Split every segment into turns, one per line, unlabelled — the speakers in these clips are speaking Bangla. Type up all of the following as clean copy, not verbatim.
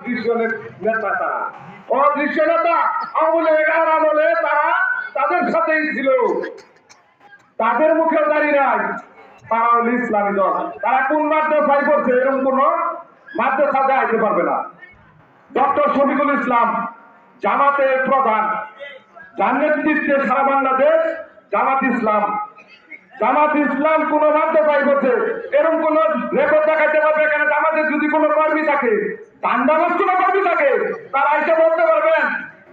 অদৃশ্য নেতা তারা, অদৃশ্য নেতা। আমলে তারা তাদের সাথেই ছিল, তাদের মুখেও দাঁড়িয়ে নাই। তারা হল ইসলামী দল। তারা কোন মাদ্রাসায় করছে এরকম কোন মাদ্রাসা যাইতে পারবে না। ডক্টর শফিকুল ইসলাম জামাতের প্রধান, যার নেতৃত্বে সারা বাংলাদেশ জামাত ইসলাম, জামাত ইসলাম কোন মাদ্রাসায় করছে এরকম কোন রেকর্ড দেখাইতে পারবে? এখানে জামাতের যদি কোনো কর্মী থাকে, দান্দাবাজ কোনো কর্মী থাকে, তারা এসে বলতে পারবেন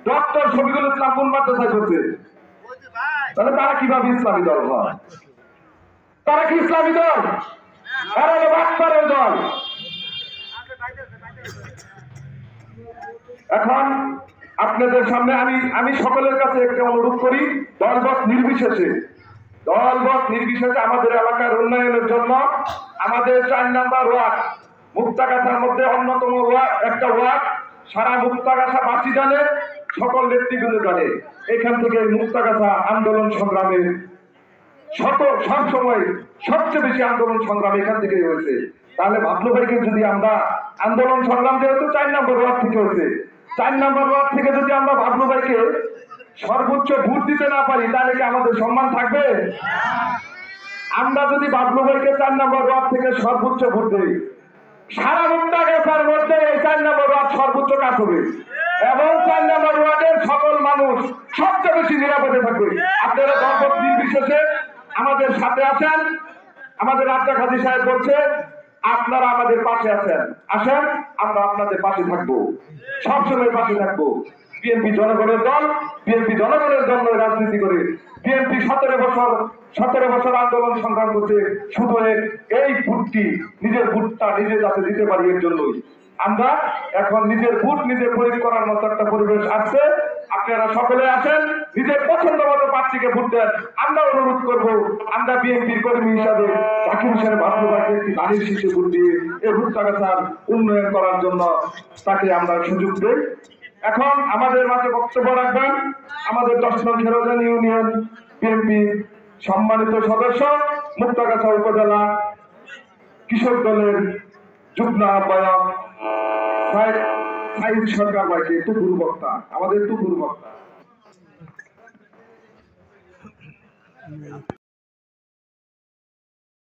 ডক্টর শফিকুল ইসলাম কোন মাদ্রাসায় করছে? তাহলে তারা কিভাবে ইসলামী দল হয়? তারা কি ইসলামী দল? এরা হলো বাটপারের দল। এখন আপনাদের সামনে আমি সকলের কাছে একটা অনুরোধ করি, দলমত নির্বিশেষে আমাদের এলাকার উন্নয়নের জন্য আমাদের 4 নম্বর ওয়ার্ড মুক্তাগাছার মধ্যে অন্যতম একটা ওয়ার্ড, সারা মুক্তাগাছা বাসী জানে, সকল নেতৃবৃন্দ জানে। এখান থেকে মুক্তাগাছা আন্দোলন সংগ্রামে সব সময় সবচেয়ে বেশি আন্দোলন সংগ্রাম এখান থেকে হয়েছে। তাহলে বাবলু ভাইকে যদি আমরা আন্দোলন সংগ্রাম যেহেতু 4 নম্বর ওয়ার্ড থেকে হয়েছে, 4 নম্বর ওয়ার্ড থেকে যদি আমরা বাবলু ভাইকে সর্বোচ্চ ভোট দিতে না পারি, তাহলে কি আমাদের সম্মান থাকবে? আমরা যদি বাবলু ভাইকে 4 নম্বর ওয়ার্ড থেকে সর্বোচ্চ ভোট দিই, সারা মুক্তাগাছার মধ্যে এই 4 নম্বর ওয়ার্ড সর্বোচ্চ কাজ হবে এবং 4 নম্বর ওয়ার্ডের সকল মানুষ সবচেয়ে বেশি নিরাপদে থাকবে। আপনারা দলমত নির্বিশেষে আমাদের সাথে আছেন। আমাদের রাজ্জাক হাজী সাহেব বলছে আপনারা আমাদের পাশে আছেন, আসেন আমরা আপনাদের পাশে থাকবো, সবসময় পাশে থাকবো। বিএনপি জনগণের দল, বিএনপি জনগণের জন্য রাজনীতি করে। বিএনপি 17 বছর আন্দোলন সংগ্রাম করছে শুধু এই ভোটটি, নিজের ভোটটা নিজে যাতে দিতে পারি এর জন্যই। আমরা এখন নিজের ভোট নিজে প্রয়োগ করার মতো একটা পরিবেশ আসছে। আপনারা সকলে আসেন, নিজের পছন্দ মতো প্রার্থীকে ভোট দেন। আমরা অনুরোধ করব, আমরা বিএনপির কর্মী হিসাবে জাকির হোসেন বাবলু ভাইকে একটি দাঁড়িয়ে শীর্ষে ভোট দিয়ে এই মুক্তাগাছার উন্নয়ন করার জন্য তাকে আমরা সুযোগ দেই। এখন আমাদের মাঝে বক্তব্য রাখবেন আমাদের 10 নং খেরোজান ইউনিয়ন বিএনপি সম্মানিত সদস্য, মুক্তাগাছা উপজেলা কৃষক দলের যুগ্ম আহ্বায়ক সাইদ সরকার ভাইকে, টুকুর বক্তা, আমাদের টুকুর বক্তা।